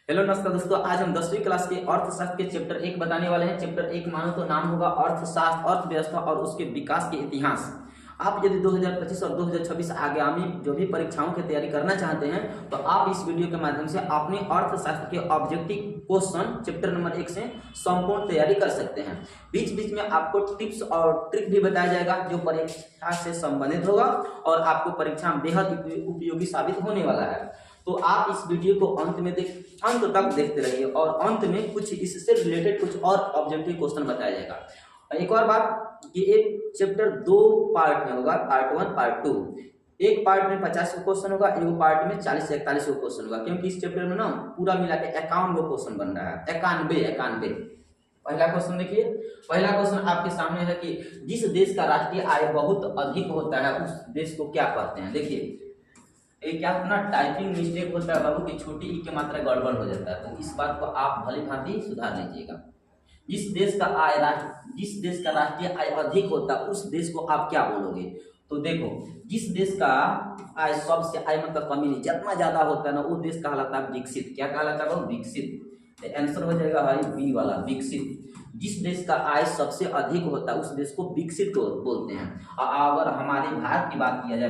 Hello नमस्कार दोस्तों, आज हम 10वीं क्लास के अर्थशास्त्र के चैप्टर 1 बताने वाले हैं। चैप्टर 1 मानो तो नाम होगा अर्थशास्त्र, अर्थव्यवस्था और उसके विकास के इतिहास। आप यदि 2025 और 2026 आगामी जो भी परीक्षाओं की तैयारी करना चाहते हैं तो आप इस वीडियो के माध्यम से अपने अर्थशास्त्र के ऑब्जेक्टिव क्वेश्चन चैप्टर नंबर 1 से संपूर्ण तैयारी कर सकते हैं। बीच बीच में आपको टिप्स और ट्रिक भी बताया जाएगा जो परीक्षा से संबंधित होगा और आपको परीक्षा में बेहद उपयोगी साबित होने वाला है। तो आप इस वीडियो को अंत तक देखते रहिए और अंत में कुछ इससे रिलेटेड कुछ और ऑब्जेक्टिव क्वेश्चन बताया जाएगा। एक और बात कि एक चैप्टर 2 पार्ट में होगा, पार्ट 1 पार्ट 2। एक पार्ट में 50 क्वेश्चन होगा, एक पार्ट में 40 से 41 क्वेश्चन होगा, क्योंकि इस चैप्टर में ना पूरा मिला के 51 क्वेश्चन बन रहा है। 91। पहला क्वेश्चन देखिए, पहला क्वेश्चन आपके सामने है कि जिस देश का राष्ट्रीय आय बहुत अधिक होता है उस देश को क्या कहते हैं। देखिए ये क्या अपना टाइपिंग मिस्टेक होता है बाबू की छोटी ई की मात्रा गड़बड़ हो जाता है, तो इस बात को आप भली भांति सुधार लीजिएगा। जिस देश का राष्ट्रीय आय अधिक होता है उस देश को आप क्या बोलोगे। तो देखो, जिस देश का आय सबसे आय मतलब कमी नहीं जितना ज्यादा होता है ना वो देश कहलाता है विकसित। क्या कहलाता है बाबू? विकसित। आंसर हो जाएगा भाई बी वाला, विकसित। जिस देश का आय सबसे अधिक होता है उस देश को विकसित बोलते हैं। अगर हमारे भारत की बात किया जाए,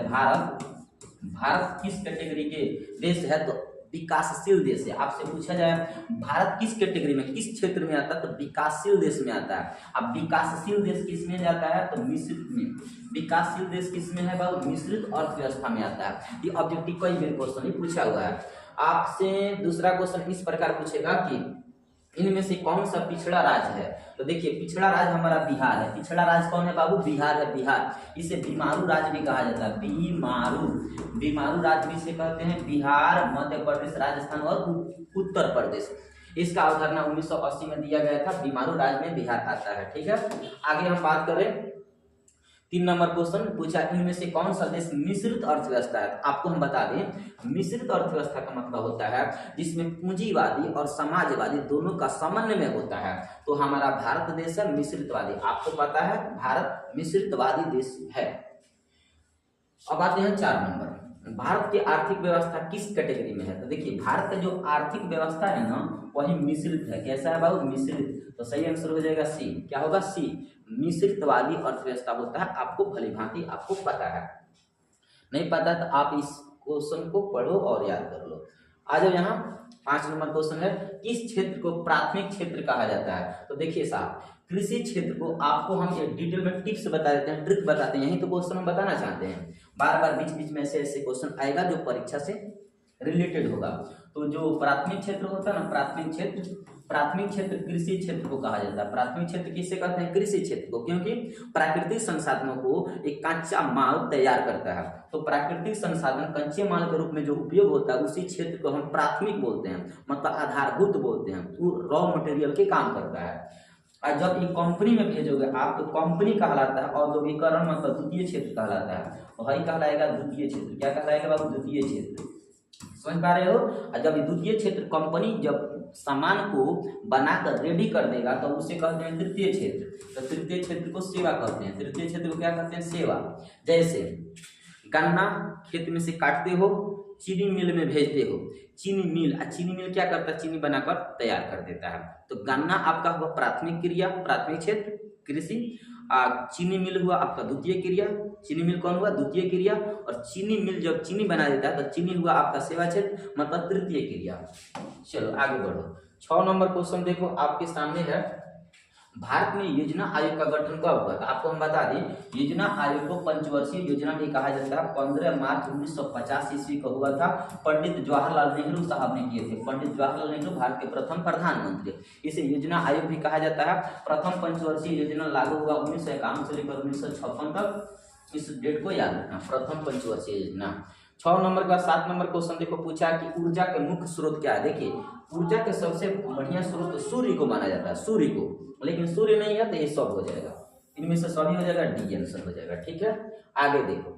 भारत किस कैटेगरी के देश है? तो विकासशील देश है। आपसे पूछा जाए भारत किस कैटेगरी में, किस क्षेत्र में आता है, तो विकासशील देश में आता है। अब विकासशील देश किस में जाता है? तो मिश्रित में। विकासशील देश किस में है बाबू? मिश्रित अर्थव्यवस्था में आता है। ये ऑब्जेक्टिव कई बार क्वेश्चन पूछा हुआ है आपसे। दूसरा क्वेश्चन इस प्रकार पूछेगा कि इनमें से कौन सा पिछड़ा राज्य है। तो देखिए पिछड़ा राज्य हमारा बिहार है। पिछड़ा राज्य कौन है बाबू? बिहार है। बिहार इसे बीमारू राज्य भी कहा जाता है। बीमारू राज्य भी इसे कहते हैं। बिहार, मध्य प्रदेश, राजस्थान और उत्तर प्रदेश। इसका अवधारणा 1980 में दिया गया था। बीमारू राज्य में बिहार आता है। ठीक है, आगे हम बात करें 3 नंबर क्वेश्चन पूछा इनमें से कौन सा देश मिश्रित अर्थव्यवस्था है। आपको हम बता दें मिश्रित अर्थव्यवस्था का मतलब होता है जिसमें पूंजीवादी और समाजवादी दोनों का समन्वय होता है। तो हमारा भारत देश है मिश्रितवादी। आपको पता है भारत मिश्रितवादी देश है। अब आते हैं 4 नंबर, भारत की आर्थिक व्यवस्था किस कैटेगरी में है। तो देखिए भारत का जो आर्थिक व्यवस्था है ना वही मिश्रित है। कैसा है बाबू? मिश्रित। तो सही आंसर हो जाएगा सी। क्या होगा? सी। मिश्रितवादी अर्थव्यवस्था होता है। आपको भली भांति आपको पता है, नहीं पता तो आप इस क्वेश्चन को पढ़ो और याद कर लो। आ जाओ यहाँ 5 नंबर क्वेश्चन है, किस क्षेत्र को प्राथमिक क्षेत्र कहा जाता है। तो देखिए साहब कृषि क्षेत्र को आपको हम एक डिटेल में टिप्स बता देते हैं, ट्रिक बताते हैं। यही तो क्वेश्चन हम बताना चाहते हैं। बार बार बीच बीच में ऐसे ऐसे क्वेश्चन आएगा जो परीक्षा से रिलेटेड होगा। तो जो प्राथमिक क्षेत्र होता है ना, प्राथमिक क्षेत्र कृषि क्षेत्र को कहा जाता है। प्राथमिक क्षेत्र किससे कहते हैं? कृषि क्षेत्र को, क्योंकि प्राकृतिक संसाधनों को एक कच्चा माल तैयार करता है। तो प्राकृतिक संसाधन कच्चे माल के रूप में जो उपयोग होता है उसी क्षेत्र को हम प्राथमिक बोलते हैं, मतलब आधारभूत बोलते हैं। वो रॉ मटेरियल के काम करता है। और जब एक कंपनी में भेजोगे आप तो कंपनी कहलाता है। औद्योगिकरण मतलब द्वितीय क्षेत्र कहलाता है। वही कहलाएगा द्वितीय क्षेत्र। क्या कहलाएगा बाबू? द्वितीय क्षेत्र। समझ पा रहे हो? और जब द्वितीय क्षेत्र कंपनी जब सामान को बनाकर रेडी कर देगा तो उसे कहते हैं तृतीय क्षेत्र। तो तृतीय क्षेत्र को सेवा कहते हैं। तृतीय क्षेत्र को क्या कहते हैं? सेवा। जैसे गन्ना खेत में से काटते हो, चीनी मिल में भेजते हो, चीनी मिल क्या करता है? चीनी बनाकर तैयार कर देता है। तो गन्ना आपका हुआ प्राथमिक क्रिया, प्राथमिक क्षेत्र कृषि। चीनी मिल हुआ आपका द्वितीय क्रिया। चीनी मिल कौन हुआ? द्वितीय क्रिया। और चीनी मिल जब चीनी बना देता है तो चीनी हुआ आपका सेवा क्षेत्र, मतलब तृतीय क्रिया। चलो आगे बढ़ो। 6 नंबर क्वेश्चन देखो आपके सामने है, भारत में योजना आयोग का गठन कब हुआ था। आपको हम बता दें योजना आयोग को पंचवर्षीय योजना भी कहा जाता है। 15 मार्च 1950 ईस्वी को हुआ था। पंडित जवाहरलाल नेहरू साहब ने किए थे। पंडित जवाहरलाल नेहरू भारत के प्रथम प्रधानमंत्री। इसे योजना आयोग भी कहा जाता है। प्रथम पंचवर्षीय योजना लागू हुआ 1951 से लेकर 1956 तक। इस डेट को याद रखना, प्रथम पंचवर्षीय योजना। 6 नंबर का 7 नंबर क्वेश्चन देखो पूछा कि ऊर्जा के मुख्य स्रोत क्या है। देखिए ऊर्जा के सबसे बढ़िया स्रोत सूर्य को माना जाता है, सूर्य को। लेकिन सूर्य नहीं है तो ये सब हो जाएगा, इनमें से सभी हो जाएगा, डी आंसर हो जाएगा। ठीक है, आगे देखो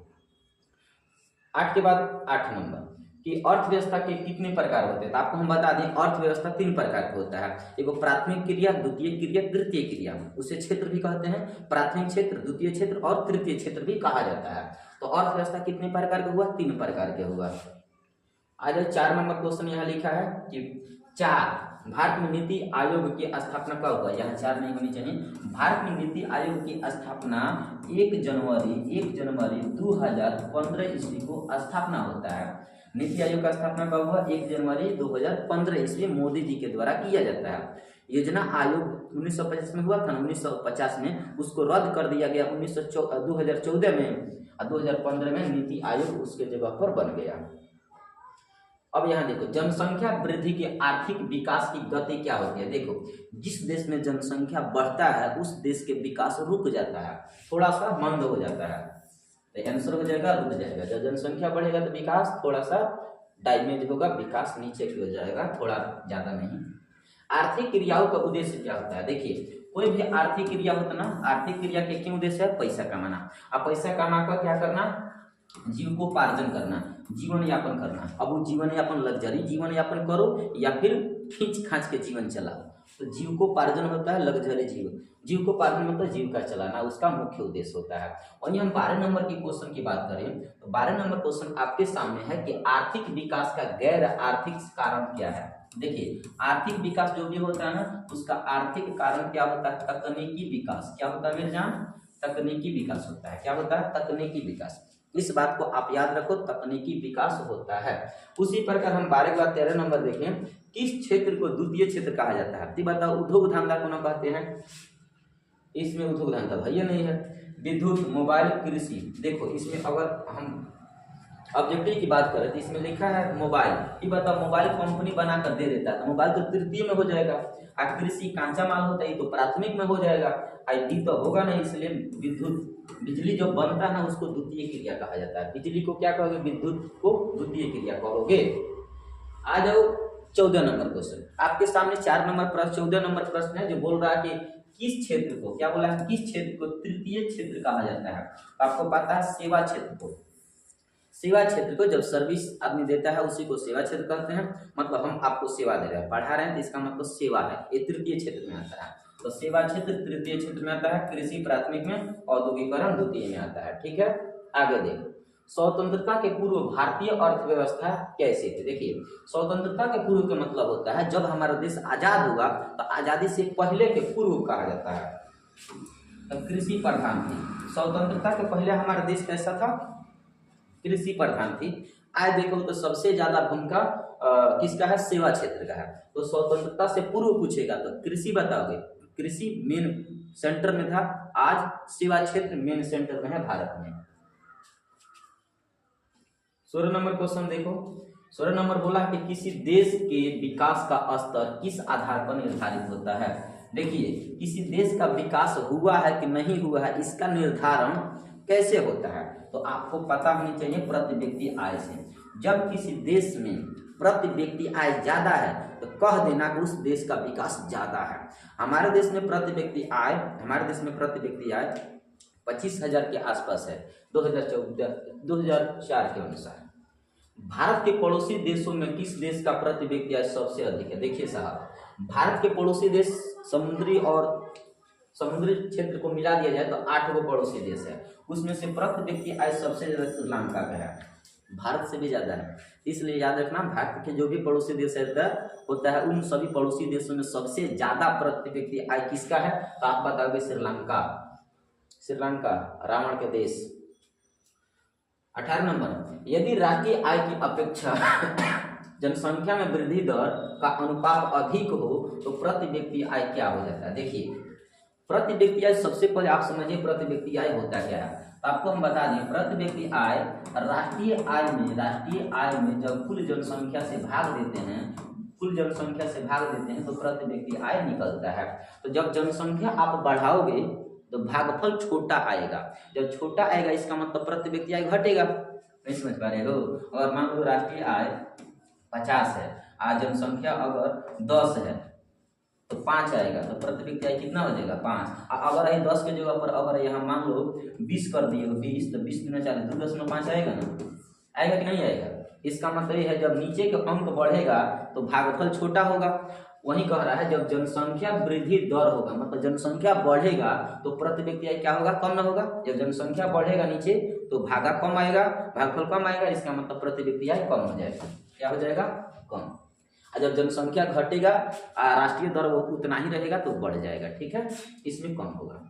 8 के बाद 8 नंबर कि अर्थव्यवस्था के कितने प्रकार होते हैं। तो आपको हम बता दें अर्थव्यवस्था 3 प्रकार का होता है। एक प्राथमिक क्रिया, द्वितीय क्रिया, तृतीय क्रिया। उसे क्षेत्र भी कहते हैं। प्राथमिक क्षेत्र, द्वितीय क्षेत्र और तृतीय क्षेत्र भी कहा जाता है। तो अर्थव्यवस्था कितने प्रकार का हुआ? 3 प्रकार के हुआ। आज 4 नंबर क्वेश्चन यहाँ लिखा है कि 4, भारत में नीति आयोग की स्थापना कब हुआ? यहाँ 4 नहीं होनी चाहिए। भारत में नीति आयोग की स्थापना 1 जनवरी 2015 ईस्वी को स्थापना होता है। नीति आयोग का स्थापना कब हुआ? 1 जनवरी 2015 ईस्वी मोदी जी के द्वारा किया जाता है। योजना आयोग 1950 में हुआ था ना, 1950 में उसको रद्द कर दिया गया 2014 में, और 2015 में नीति आयोग उसके जगह पर बन गया। अब यहाँ देखो, जनसंख्या वृद्धि के आर्थिक विकास की गति क्या होती है? देखो, जिस देश में जनसंख्या बढ़ता है उस देश के विकास रुक जाता है, थोड़ा सा मंद हो जाता है। तो आंसर हो जाएगा रुक जाएगा। जब जनसंख्या बढ़ेगा तो विकास थोड़ा सा डैमेज होगा, विकास नीचे की हो जाएगा, थोड़ा ज्यादा नहीं। आर्थिक क्रियाओं का उद्देश्य क्या होता है? देखिए, कोई भी आर्थिक क्रिया होता ना, आर्थिक क्रिया के क्या उद्देश्य है? पैसा कमाना। अब पैसा कमा कर क्या करना? जीविकोपार्जन करना, जीवन यापन करना। अब वो जीवन यापन लग्जरी जीवन यापन करो या फिर खींच खांच के जीवन चलाओ। तो जीविकोपार्जन होता है लग्जरी जीवन, जीविकोपार्जन मतलब जीविका चलाना, उसका मुख्य उद्देश्य होता है। और ये हम 12 नंबर की क्वेश्चन की बात करें तो 12 नंबर क्वेश्चन आपके सामने है कि आर्थिक विकास का गैर आर्थिक कारण क्या है। देखिए, आर्थिक विकास जो भी होता है ना, उसका आर्थिक कारण क्या होता है? तकनीकी विकास। क्या होता है मेरे जान? तकनीकी विकास होता है। क्या होता है? तकनीकी विकास। इस बात को आप याद रखो, तकनीकी विकास होता है। उसी प्रकार हम 12 के बाद 13 नंबर देखें, किस क्षेत्र को द्वितीय क्षेत्र कहा जाता है? बताओ, उद्योग धंधा को ना कहते हैं? इसमें उद्योग धंधा भैया नहीं है। विद्युत, मोबाइल, कृषि। देखो, इसमें अगर हम ऑब्जेक्टिव की बात करें तो इसमें लिखा है मोबाइल। ये बताओ, मोबाइल कंपनी बनाकर दे देता है तो मोबाइल तो तृतीय में हो जाएगा। और कृषि कांचा माल होता है तो प्राथमिक में हो जाएगा। आईटी तो होगा नहीं, इसलिए विद्युत, बिजली जो बनता है ना उसको द्वितीय क्रिया कहा जाता है। बिजली को क्या कहोगे? विद्युत को द्वितीय क्रिया कहोगे। आ जाओ 14 नंबर क्वेश्चन। आपके सामने 4 नंबर प्रश्न, 14 नंबर प्रश्न है जो बोल रहा है कि किस क्षेत्र को, क्या बोला है? किस क्षेत्र को तृतीय क्षेत्र कहा जाता है? आपको पता है सेवा क्षेत्र को। सेवा क्षेत्र को जब सर्विस आदमी देता है उसी को सेवा क्षेत्र कहते हैं। मतलब हम आपको सेवा दे रहे हैं, पढ़ा रहे हैं, तो इसका मतलब सेवा है। ये तृतीय क्षेत्र में आता है। तो सेवा क्षेत्र तृतीय क्षेत्र में आता है, कृषि प्राथमिक में, औद्योगिकरण द्वितीय में आता है। ठीक है, आगे देखो, स्वतंत्रता के पूर्व भारतीय अर्थव्यवस्था कैसी थी? देखिए, स्वतंत्रता के पूर्व का मतलब होता है जब हमारा देश आजाद हुआ तो आजादी से पहले के पूर्व कहा जाता है। तो कृषि प्रधान थी। स्वतंत्रता के पहले हमारा देश कैसा था? कृषि प्रधान थी। आज देखो तो सबसे ज्यादा भूमिका किसका है? सेवा क्षेत्र का है। तो स्वतंत्रता से पूर्व पूछेगा तो कृषि बताओगे, कृषि मेन सेंटर में था। आज सेवा क्षेत्र मेन सेंटर में है भारत में। 16 नंबर क्वेश्चन देखो, 16 नंबर बोला कि किसी देश के विकास का स्तर किस आधार पर निर्धारित होता है? देखिए, किसी देश का विकास हुआ है कि नहीं हुआ है इसका निर्धारण कैसे होता है? तो आपको पता होनी चाहिए प्रति व्यक्ति आय से। जब किसी देश में प्रति व्यक्ति आय ज्यादा है तो कह देना कि उस देश का विकास ज्यादा है। हमारे देश में प्रति व्यक्ति आय 25,000 के आसपास है 2004 के अनुसार। भारत के पड़ोसी देशों में किस देश का प्रति व्यक्ति आय सबसे अधिक है? देखिए साहब, भारत के पड़ोसी देश समुद्री क्षेत्र को मिला दिया जाए तो 8 गो पड़ोसी देश है। उसमें से प्रति व्यक्ति आय सबसे ज्यादा श्रीलंका का है, भारत से भी ज्यादा है। इसलिए याद रखना, भारत के जो भी पड़ोसी देश होता है उन सभी पड़ोसी देशों में सबसे ज्यादा प्रति व्यक्ति आय किसका है? तो आप बताओगे श्रीलंका, रावण के देश। 18 नंबर, यदि राष्ट्रीय आय की अपेक्षा जनसंख्या में वृद्धि दर का अनुपात अधिक हो तो प्रति व्यक्ति आय क्या हो जाता है? देखिए, प्रति व्यक्ति आय सबसे पहले आप समझिए प्रति व्यक्ति आय होता क्या है। तो आपको हम बता दें, प्रति व्यक्ति आय राष्ट्रीय आय में जब कुल जनसंख्या से भाग देते हैं तो प्रति व्यक्ति आय निकलता है। तो जब जनसंख्या आप बढ़ाओगे तो भागफल छोटा आएगा। जब छोटा आएगा इसका मतलब प्रति व्यक्ति आय घटेगा। नहीं समझ पा रहे हो? और मान लो राष्ट्रीय आय 50 है, आज जनसंख्या अगर 10 है तो 5 आएगा, तो प्रति व्यक्ति आय कितना हो जाएगा? 5। अगर ये 10 के जगह पर अगर यहाँ मान लो 20 कर दिए हो, 20 तो 20 गुना 40, 2.5 आएगा ना? आएगा कि नहीं आएगा? इसका मतलब ये है जब नीचे का अंक बढ़ेगा तो भागफल छोटा होगा। वही कह रहा है जब जनसंख्या वृद्धि दर होगा, मतलब जनसंख्या बढ़ेगा तो प्रति व्यक्ति आय क्या होगा? कम होगा। जब जनसंख्या बढ़ेगा नीचे तो भागा कम आएगा, भागफल कम आएगा, इसका मतलब प्रति व्यक्ति आय कम हो जाएगा। क्या हो जाएगा? कम। और जब जनसंख्या घटेगा राष्ट्रीय दर वो उतना ही रहेगा तो बढ़ जाएगा, ठीक है, इसमें कम होगा।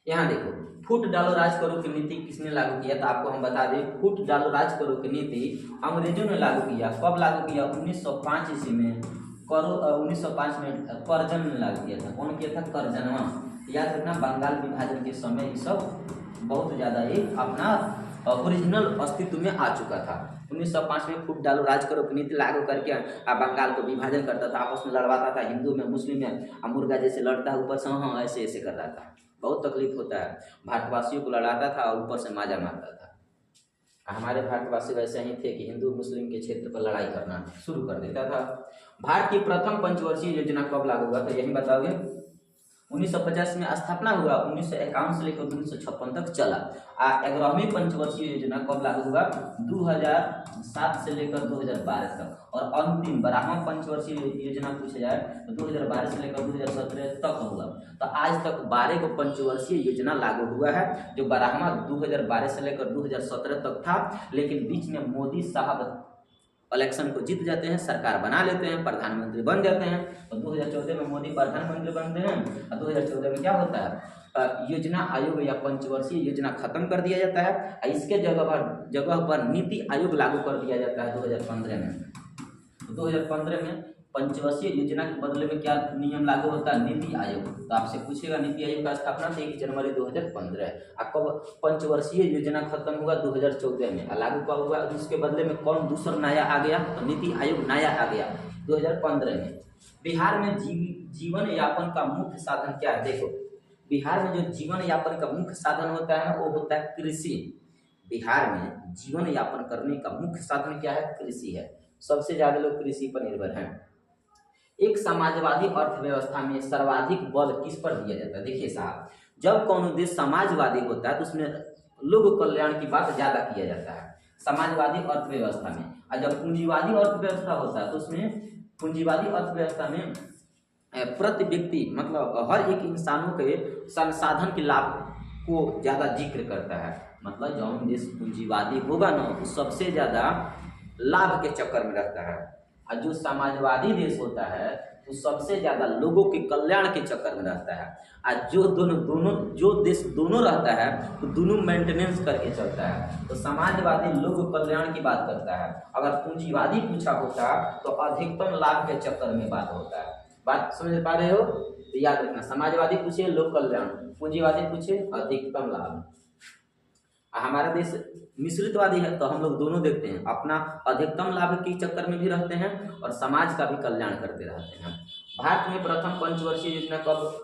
यहाँ देखो, फूट डालो राज करो की नीति किसने लागू किया, तो आपको हम बता दें, फूट डालो राज करो की नीति अंग्रेजों ने लागू किया। कब लागू किया? 1905 ईस्वी में। 1905 में करजन ने लागू किया था। कौन किया था? करजनवा। याद रखना, बंगाल विभाजन के समय ये सब बहुत ज़्यादा ये अपना ओरिजिनल अस्तित्व में आ चुका था। 1905 में फूट डालो राज करो की नीति लागू करके बंगाल को विभाजन करता था, आपस में लड़वाता था, हिंदू में मुस्लिम में, मुर्गा जैसे लड़ता है ऊपर से, हाँ ऐसे ऐसे कर रहा था। बहुत तकलीफ होता है, भारतवासियों को लड़ाता था और ऊपर से माजा मारता था। हमारे भारतवासी वैसे ही थे कि हिंदू मुस्लिम के क्षेत्र पर लड़ाई करना शुरू कर देता था। भारत की प्रथम पंचवर्षीय योजना कब लागू हुआ, तो यही बताओगे। 1950 में स्थापना हुआ, 1951 से लेकर 1956 तक चला। 11वीं पंचवर्षीय योजना कब लागू हुआ? 2007 से लेकर 2012 तक। और अंतिम 12वां पंचवर्षीय योजना पूछा जाए तो 2012 से लेकर 2017 तक हुआ। तो आज तक 12 को पंचवर्षीय योजना लागू हुआ है, जो 12वां 2012 से लेकर 2017 तक था। लेकिन बीच में मोदी साहब इलेक्शन को जीत जाते हैं, सरकार बना लेते हैं, प्रधानमंत्री बन जाते हैं। और 2014 में मोदी प्रधानमंत्री बनते हैं और 2014 में क्या होता है, योजना आयोग या पंचवर्षीय योजना खत्म कर दिया जाता है। इसके जगह पर नीति आयोग लागू कर दिया जाता है 2015 में। 2015 में पंचवर्षीय योजना के बदले में क्या नियम लागू होता है? नीति आयोग। तो आपसे पूछेगा नीति आयोग का स्थापना 1 जनवरी 2015। कब पंचवर्षीय योजना खत्म हुआ? 2014 में। लागू कब हुआ? उसके बदले में कौन दूसरा नया आ गया? तो नीति आयोग नया आ गया 2015 में। बिहार में जीवन यापन का मुख्य साधन क्या है? देखो, बिहार में जो जीवन यापन का मुख्य साधन होता है ना, वो होता है कृषि। बिहार में जीवन यापन करने का मुख्य साधन क्या है? कृषि है। सबसे ज्यादा लोग कृषि पर निर्भर हैं। एक समाजवादी अर्थव्यवस्था में सर्वाधिक बल किस पर दिया जाता है? देखिए साहब, जब कौन देश समाजवादी होता है तो उसमें लोक कल्याण की बात ज्यादा किया जाता है, समाजवादी अर्थव्यवस्था में। और जब पूंजीवादी अर्थव्यवस्था होता है तो उसमें पूंजीवादी अर्थव्यवस्था में प्रति व्यक्ति मतलब हर एक इंसानों के संसाधन के लाभ को ज्यादा जिक्र करता है। मतलब जौन देश पूंजीवादी होगा ना, तो सबसे ज्यादा लाभ के चक्कर में रहता है। और जो समाजवादी देश होता है तो सबसे ज्यादा लोगों के कल्याण के चक्कर में रहता है। और जो देश दोनों रहता है तो दोनों मेंटेनेंस करके चलता है। तो समाजवादी लोग कल्याण की बात करता है। अगर पूंजीवादी पूछा होता तो अधिकतम लाभ के चक्कर में बात होता है। बात समझ पा रहे हो? तो याद रखना, समाजवादी पूछे लोक कल्याण, पूंजीवादी पूछे अधिकतम लाभ। हमारा देश मिश्रितवादी है तो हम लोग दोनों देखते हैं, अपना अधिकतम लाभ के चक्कर में भी रहते हैं और समाज का भी कल्याण करते रहते हैं। भारत में प्रथम पंचवर्षीय योजना कब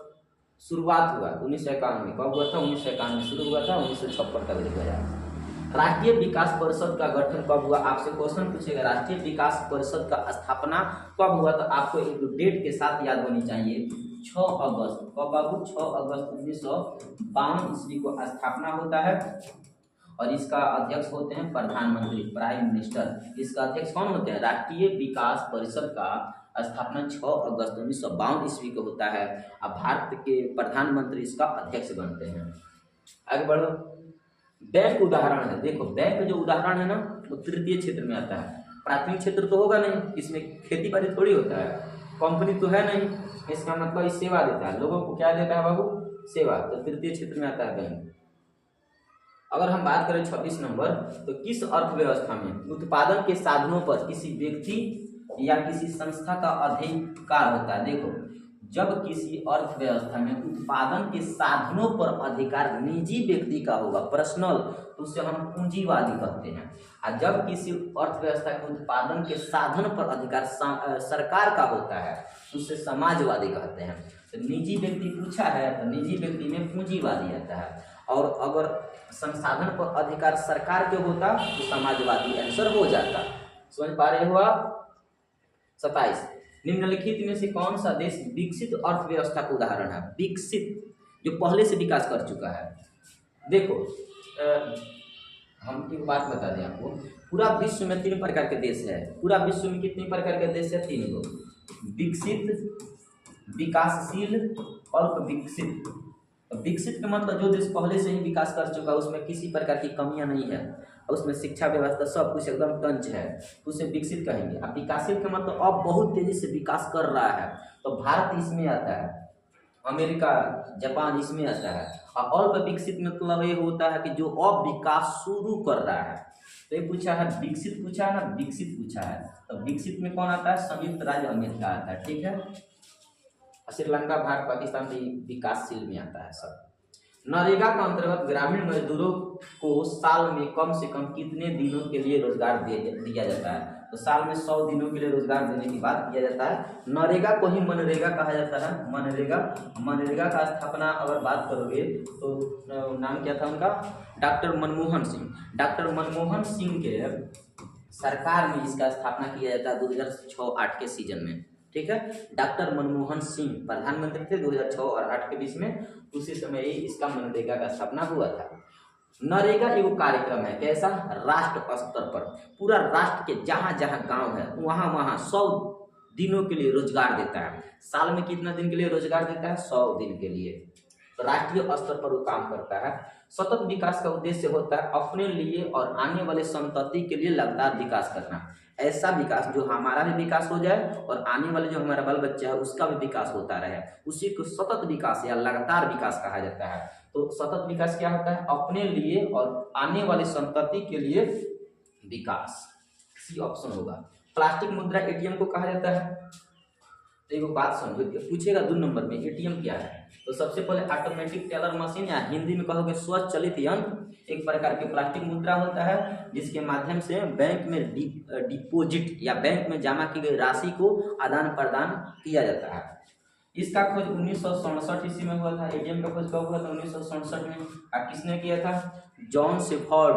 शुरुआत हुआ? 1951 में। कब हुआ था? 1951 में शुरू हुआ था, 1956 तक गया। राष्ट्रीय विकास परिषद का गठन कब हुआ? आपसे क्वेश्चन पूछेगा, राष्ट्रीय विकास परिषद का स्थापना कब हुआ? तो आपको एक डेट के साथ याद होनी चाहिए, 6 अगस्त। कब बाबू? 6 अगस्त 1952 ईस्वी को स्थापना होता है। और इसका अध्यक्ष होते हैं प्रधानमंत्री, प्राइम मिनिस्टर। इसका अध्यक्ष कौन होते हैं? राष्ट्रीय विकास परिषद का स्थापना 6 अगस्त 1952 ईस्वी को होता है। अब भारत के प्रधानमंत्री इसका अध्यक्ष बनते हैं। आगे बढ़ो। बैंक उदाहरण है, देखो बैंक जो उदाहरण है ना, वो तृतीय क्षेत्र में आता है। प्राथमिक क्षेत्र तो होगा नहीं, इसमें खेती बाड़ी थोड़ी होता है, कंपनी तो है नहीं। इसका मतलब इस सेवा देता है, लोगों को क्या देता है बाबू? सेवा। तो तृतीय क्षेत्र में आता है बैंक। अगर हम बात करें 26 नंबर, तो किस अर्थव्यवस्था में उत्पादन के साधनों पर किसी व्यक्ति या किसी संस्था का अधिकार होता है? देखो, जब किसी अर्थव्यवस्था में उत्पादन के साधनों पर अधिकार निजी व्यक्ति का होगा, पर्सनल, तो उसे हम पूंजीवादी कहते हैं। और जब किसी अर्थव्यवस्था के उत्पादन के साधन पर अधिकार सरकार का होता है तो उसे समाजवादी कहते हैं। तो निजी व्यक्ति पूछा है तो निजी व्यक्ति में पूंजीवादी आता है, और अगर संसाधन पर अधिकार सरकार के होता तो समाजवादी आंसर हो जाता। समझ पा रहे हो आप? 27, निम्नलिखित में से कौन सा देश विकसित अर्थव्यवस्था का उदाहरण है? विकसित, जो पहले से विकास कर चुका है। देखो, हम एक बात बता दें आपको, पूरा विश्व में 3 प्रकार के देश है। पूरा विश्व में कितने प्रकार के देश है? 3 गो, विकसित, विकासशील और विकसित। विकसित का मतलब जो देश पहले से ही विकास कर चुका है, उसमें किसी प्रकार की कमियां नहीं है। और उसमें शिक्षा व्यवस्था सब कुछ एकदम टंच है, तो उसे विकसित कहेंगे। अब विकासशील का मतलब अब बहुत तेजी से विकास कर रहा है, तो भारत इसमें आता है, अमेरिका, जापान इसमें आता है। और अल्प विकसित मतलब ये होता है कि जो अब विकास शुरू कर रहा है। तो ये पूछा है विकसित, पूछा है ना, विकसित पूछा है, तो विकसित में कौन आता है, संयुक्त राज्य अमेरिका आता है, ठीक है। श्रीलंका, भारत, पाकिस्तान तो विकासशील में आता है सब। नरेगा के अंतर्गत ग्रामीण मजदूरों को साल में कम से कम कितने दिनों के लिए रोजगार दिया जाता है, तो साल में 100 दिनों के लिए रोजगार देने की बात किया जाता है। नरेगा को ही मनरेगा कहा जाता है, मनरेगा। मनरेगा का स्थापना अगर बात करोगे तो नाम क्या था उनका, डॉक्टर मनमोहन सिंह। डॉक्टर मनमोहन सिंह के सरकार में इसका स्थापना किया जाता है 2006-08 के सीजन में, ठीक है। डॉक्टर मनमोहन सिंह प्रधानमंत्री थे 2006 और 8 के बीच में, उसी समय ही इसका मनरेगा का स्थापना हुआ था। नरेगा एक कार्यक्रम है, कैसा, राष्ट्र स्तर पर, पूरा राष्ट्र के जहां जहां गांव है वहां वहां 100 दिनों के लिए रोजगार देता है। साल में कितना दिन के लिए रोजगार देता है, 100 दिन के लिए। तो राष्ट्रीय स्तर पर वो काम करता है। सतत विकास का उद्देश्य होता है अपने लिए और आने वाले संतति के लिए लगातार विकास करना। ऐसा विकास जो हमारा भी विकास हो जाए और आने वाले जो हमारा बाल बच्चा है उसका भी विकास होता रहे, उसी को सतत विकास या लगातार विकास कहा जाता है। तो सतत विकास क्या होता है, अपने लिए और आने वाले संतति के लिए विकास, सी ऑप्शन होगा। प्लास्टिक मुद्रा एटीएम को कहा जाता है। तो एक बात समझो, पूछेगा 2 नंबर में एटीएम क्या है, तो सबसे पहले ऑटोमेटिक टेलर मशीन या हिंदी में कहोगे स्वचालित यंत्र, एक प्रकार के प्लास्टिक मुद्रा होता है जिसके माध्यम से बैंक में डिपॉजिट या बैंक में जमा की गई राशि को आदान प्रदान किया जाता है। इसका खोज 1967 ईस्वी में हुआ था। एटीएम का खोज कब हुआ था, 1967 में। और किसने किया था, John shepherd.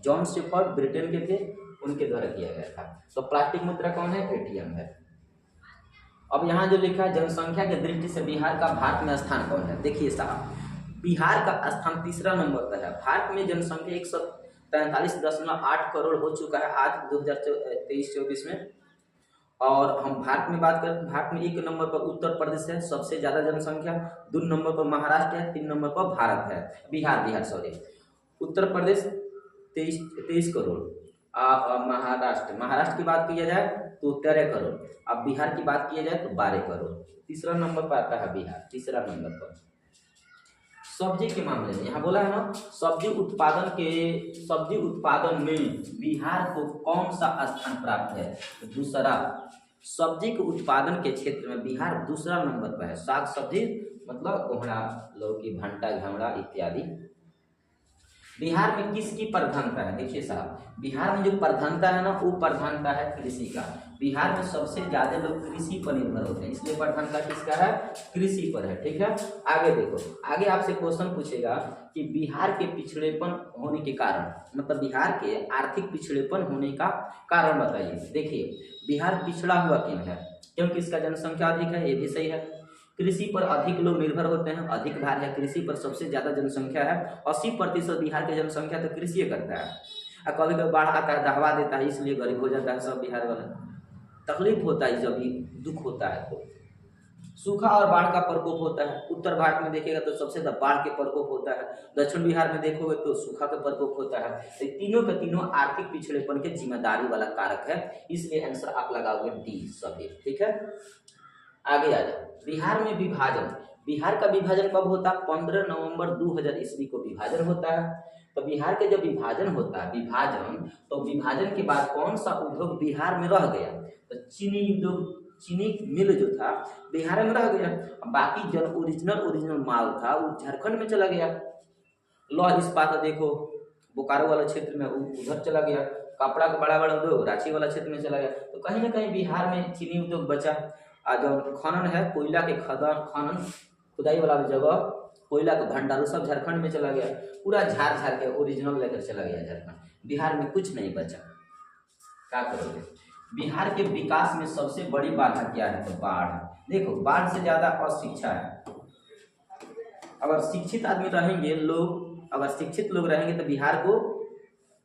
John shepherd Britain के थे, उनके द्वारा किया गया था। तो प्लास्टिक मुद्रा कौन है, एटीएम है। अब यहाँ जो लिखा है जनसंख्या की दृष्टि से बिहार का भारत में स्थान कौन है, देखिए साहब, बिहार का स्थान 3रा नंबर पर है। भारत में जनसंख्या 143.8 करोड़ हो चुका है आज 2023-24 में। और हम भारत में बात करें, भारत में 1 नंबर पर उत्तर प्रदेश है, सबसे ज्यादा जनसंख्या। 2 नंबर पर महाराष्ट्र है, 3 नंबर पर भारत है, बिहार सॉरी। उत्तर प्रदेश 23 करोड़, महाराष्ट्र की बात किया जाए तो 13 करोड़, अब बिहार की बात किया जाए तो 12 करोड़। 3रा नंबर पर आता है बिहार, 3रा नंबर पर। सब्जी के मामले में यहाँ बोला है ना, सब्जी उत्पादन में बिहार को कौन सा स्थान प्राप्त है, तो 2रा। सब्जी के उत्पादन के क्षेत्र में बिहार 2रा नंबर पर है। साग सब्जी मतलब कोहड़ा, लौकी, भंटा, घेवड़ा इत्यादि। बिहार में किसकी प्रधानता है, देखिए साहब, बिहार में जो प्रधानता है ना वो प्रधानता है कृषि का। बिहार में सबसे ज्यादा लोग कृषि पर निर्भर होते हैं, इसलिए प्रधानता किसका है, कृषि पर है, ठीक है। आगे देखो, आगे आपसे क्वेश्चन पूछेगा कि बिहार के पिछड़ेपन होने के कारण, मतलब बिहार के आर्थिक पिछड़ेपन होने का कारण बताइए। देखिए बिहार पिछड़ा हुआ क्यों है, क्योंकि इसका जनसंख्या अधिक है, ये भी सही है। कृषि पर अधिक लोग निर्भर होते हैं, अधिक भार है, कृषि पर सबसे ज्यादा जनसंख्या है। 80% बिहार की जनसंख्या तो कृषि करता है। और कभी कभी बाढ़ आता है, दहवा देता है, इसलिए गरीब हो जाता है सब बिहार वाला। तकलीफ होता है जब भी दुख होता है तो। सूखा और बाढ़ का प्रकोप होता है। उत्तर भारत में देखिएगा तो सबसे ज्यादा बाढ़ के प्रकोप होता है, दक्षिण बिहार में देखोगे तो सूखा का प्रकोप होता है। तो तीनों के तीनों आर्थिक पिछड़ेपन के जिम्मेदारी वाला कारक है, इसलिए आंसर आप लगाओगे डी सभी, ठीक है। आगे आ जाओ, बिहार में विभाजन। बिहार का विभाजन कब होता है, 15 नवंबर 2000 ईस्वी को विभाजन होता है। तो बिहार के जब विभाजन होता है, तो विभाजन के बाद कौन सा उद्योग बिहार में रह गया, तो चीनी उद्योग, चीनी मिल जो था बिहार में रह गया। बाकी जो ओरिजिनल माल था वो झारखंड में चला गया। लौह इस्पात देखो बोकारो वाला क्षेत्र में उधर चला गया। कपड़ा का बड़ा उद्योग रांची वाला क्षेत्र में चला गया। तो कहीं ना कहीं बिहार में चीनी उद्योग बचा। जो खनन है, कोयला के खनन, खुदाई वाला जगह, कोयला का भंडार सब झारखंड में चला गया। पूरा झाड़ के ओरिजिनल लेकर चला गया झारखंड। बिहार में कुछ नहीं बचा, क्या करोगे। बिहार के विकास में सबसे बड़ी बाधा क्या है, तो बाढ़। देखो बाढ़ से ज्यादा अशिक्षा है। अगर शिक्षित आदमी रहेंगे लोग, अगर शिक्षित लोग रहेंगे तो बिहार को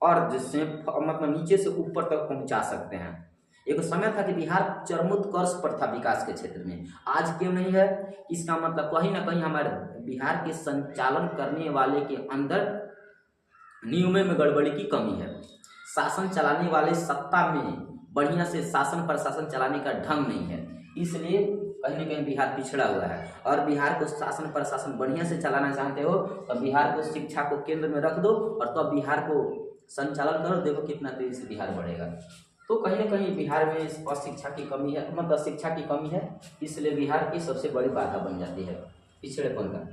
और जिससे मतलब नीचे से ऊपर तक पहुंचा सकते हैं। एक समय था कि बिहार चरमोत्कर्ष पर था विकास के क्षेत्र में, आज क्यों नहीं है। इसका मतलब कहीं ना कहीं हमारे बिहार के संचालन करने वाले के अंदर नियमों में गड़बड़ी की कमी है, शासन चलाने वाले सत्ता में बढ़िया से शासन प्रशासन चलाने का ढंग नहीं है, इसलिए कहीं न कहीं बिहार पिछड़ा हुआ है। और बिहार को शासन प्रशासन बढ़िया से चलाना चाहते हो तो बिहार को शिक्षा को केंद्र में रख दो और तब बिहार को संचालन करो, देखो कितना तेजी से बिहार बढ़ेगा। तो कहीं न कहीं बिहार में अशिक्षा की कमी है, मतलब शिक्षा की कमी है, इसलिए बिहार की सबसे बड़ी बाधा बन जाती है पिछड़ेपन का।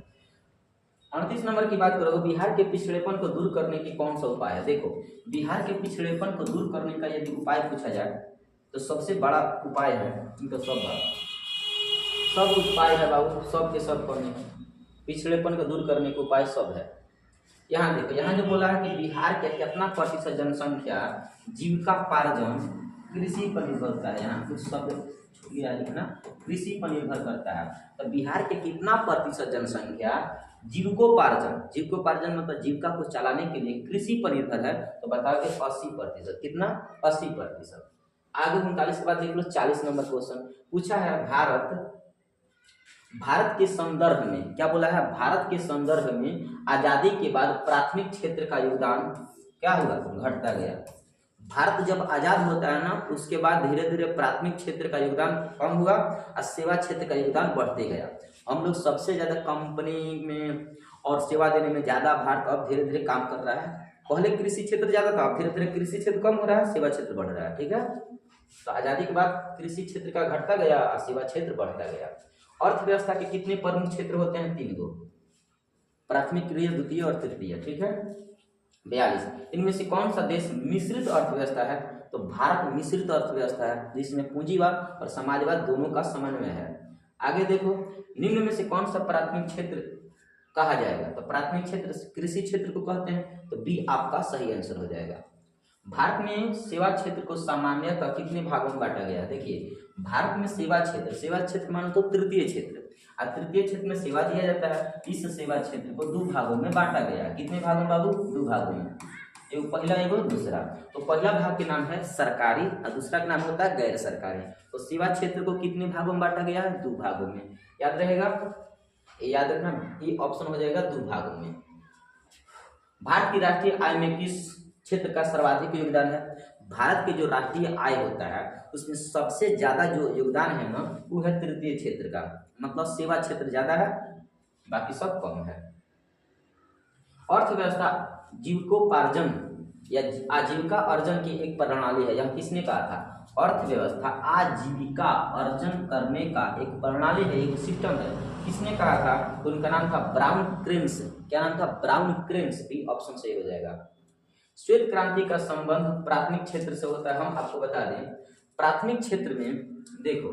38 नंबर की बात करो, बिहार के पिछड़ेपन को दूर करने की कौन सा उपाय है। देखो बिहार के पिछड़ेपन को दूर करने का यदि उपाय पूछा जाए तो सबसे बड़ा उपाय है, इनको सब उपाय है बाबू, सब के सब करने पिछड़ेपन को दूर करने के उपाय सब है। यहाँ देखो, यहाँ जो बोला है कि बिहार के कितना प्रतिशत जनसंख्या जीविकापार्जन कृषि पर निर्भर करता है, यहाँ कुछ शब्द छूटिए लिखना, कृषि पर निर्भर करता है। तो बिहार के कितना प्रतिशत जनसंख्या जीविकोपार्जन मतलब जीविका को चलाने के लिए कृषि पर निर्भर है, तो बताओगे 80%। कितना? 80%। आगे 39 के बाद देख लो 40 नंबर क्वेश्चन पूछा है, भारत के संदर्भ में क्या बोला है, भारत के संदर्भ में आजादी के बाद प्राथमिक क्षेत्र का योगदान क्या हुआ, घटता गया। भारत जब आजाद होता है ना, उसके बाद धीरे धीरे प्राथमिक क्षेत्र का योगदान कम हुआ और सेवा क्षेत्र का योगदान बढ़ते गया। हम लोग सबसे ज्यादा कंपनी में और सेवा देने में ज्यादा भारत अब धीरे धीरे काम कर रहा है। पहले कृषि क्षेत्र ज्यादा था, अब धीरे धीरे कृषि क्षेत्र कम हो रहा है, सेवा क्षेत्र बढ़ रहा है। ठीक है, तो आजादी के बाद कृषि क्षेत्र का घटता गया और सेवा क्षेत्र बढ़ता गया। अर्थव्यवस्था के कितने प्रमुख क्षेत्र होते हैं? 3 गो, प्राथमिक, द्वितीय और तृतीय। ठीक है, 42। इनमें से कौन सा देश मिश्रित अर्थव्यवस्था है? तो भारत मिश्रित अर्थव्यवस्था है, जिसमें पूंजीवाद और समाजवाद दोनों का समन्वय है। आगे देखो, निम्न में से कौन सा प्राथमिक क्षेत्र कहा जाएगा? तो प्राथमिक क्षेत्र कृषि क्षेत्र को कहते हैं, तो बी आपका सही आंसर हो जाएगा। भारत में सेवा क्षेत्र को सामान्यतः कितने भागों में बांटा गया है? देखिए भारत में सेवा क्षेत्र मानो तो तृतीय क्षेत्र, और तृतीय क्षेत्र में सेवा दिया जाता है। इस सेवा क्षेत्र को 2 भागों में बांटा गया। कितने भागों बाबू? 2 भागों में, एक पहला एगो दूसरा। तो पहला भाग के नाम है सरकारी और दूसरा का नाम होता है गैर सरकारी। तो सेवा क्षेत्र को कितने भागों में बांटा गया है? 2 भागों में। याद रहेगा, याद रखना, ये ऑप्शन हो जाएगा 2 भागों में। भारत की राष्ट्रीय आय में किस क्षेत्र का सर्वाधिक योगदान है? भारत के जो राष्ट्रीय आय होता है उसमें सबसे ज्यादा जो योगदान है ना, वो है तृतीय क्षेत्र का, मतलब सेवा क्षेत्र ज्यादा है, बाकी सब कम है। अर्थव्यवस्था जीविकोपार्जन या आजीविका अर्जन की एक प्रणाली है, यह किसने कहा था? अर्थव्यवस्था आजीविका अर्जन करने का एक प्रणाली है, एक सिस्टम है, किसने कहा था? उनका नाम था ब्राउन क्रेन्स। क्या नाम था? Brown cranes. बी ऑप्शन सही हो जाएगा। श्वेत क्रांति का संबंध प्राथमिक क्षेत्र से होता है, हम आपको बता दें। प्राथमिक क्षेत्र में देखो,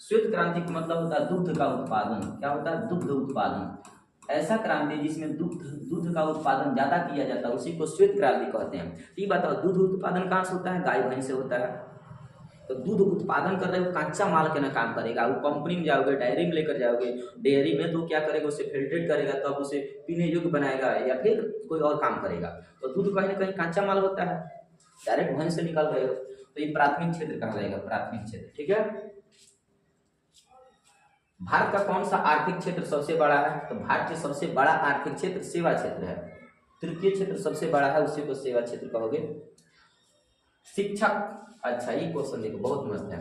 श्वेत क्रांति का मतलब होता है दूध का उत्पादन। क्या होता है? दुग्ध उत्पादन। ऐसा क्रांति जिसमें दूध का उत्पादन ज्यादा किया जाता है उसी को श्वेत क्रांति कहते हैं। ये बताओ, दूध उत्पादन कहाँ से होता है? गाय भैंस से होता है। तो दूध उत्पादन कर रहे हो, कच्चा माल के ना काम करेगा, वो कंपनी में जाओगे, डायरी में लेकर जाओगे, डेयरी में तो क्या करेगा, उसे फिल्ट्रेट करेगा, तब तो उसे पीने योग्य बनाएगा या फिर कोई और काम करेगा। तो दूध कहीं ना कहीं कच्चा माल होता है, डायरेक्ट भैंस से निकाल रहे हो, तो ये प्राथमिक क्षेत्र कहा जाएगा, प्राथमिक क्षेत्र। ठीक है, भारत का कौन सा आर्थिक क्षेत्र सबसे बड़ा है? तो भारत का सबसे बड़ा आर्थिक क्षेत्र सेवा क्षेत्र है। तृतीय क्षेत्र सबसे बड़ा है, उसी को सेवा क्षेत्र कहोगे। शिक्षक, अच्छा ये क्वेश्चन देखो बहुत मस्त है।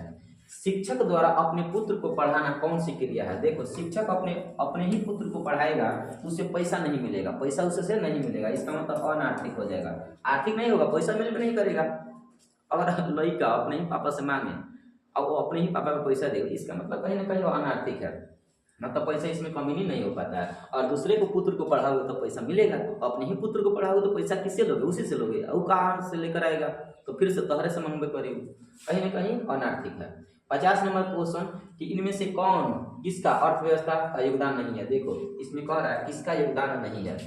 शिक्षक द्वारा अपने पुत्र को पढ़ाना कौन सी क्रिया है? देखो शिक्षक अपने ही पुत्र को पढ़ाएगा तो उसे पैसा नहीं मिलेगा, पैसा उससे नहीं मिलेगा, इसका मतलब अनार्थिक हो जाएगा। आर्थिक नहीं होगा, पैसा मिल नहीं करेगा। अगर लड़का अपने ही पापा से मांगे और वो अपने ही पापा को पैसा देगा, इसका मतलब कहीं ना कहीं वो अनार्थिक है, मतलब पैसा इसमें कमी नहीं हो पाता है। और दूसरे को पुत्र को पढ़ाओगे तो पैसा मिलेगा, अपने ही पुत्र को पढ़ाओगे तो पैसा किससे लोगे? उसी से लोगे, और कहाँ से लेकर आएगा? तो फिर से तोहरे से मंगवे करेगी, कहीं ना कहीं अनार्थिक है। 50 नंबर क्वेश्चन कि इनमें से कौन किसका अर्थव्यवस्था का योगदान नहीं है? देखो इसमें कह रहा है किसका योगदान नहीं है।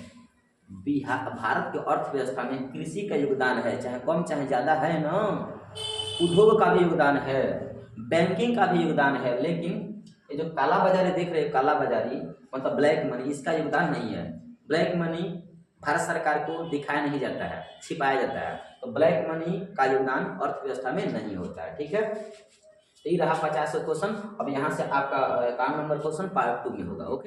बिहार भारत के अर्थव्यवस्था में कृषि का योगदान है, चाहे कम चाहे ज्यादा है ना। उद्योग का भी योगदान है, बैंकिंग का भी योगदान है, लेकिन ये जो काला बाजारी देख रहे हो, काला बाजारी मतलब ब्लैक मनी, इसका योगदान नहीं है। ब्लैक मनी भारत सरकार को दिखाया नहीं जाता है, छिपाया जाता है, तो ब्लैक मनी का योगदान अर्थव्यवस्था में नहीं होता है। ठीक है, तो ये रहा 50 क्वेश्चन। अब यहाँ से आपका 51 नंबर क्वेश्चन पार्ट 2 में होगा। ओके।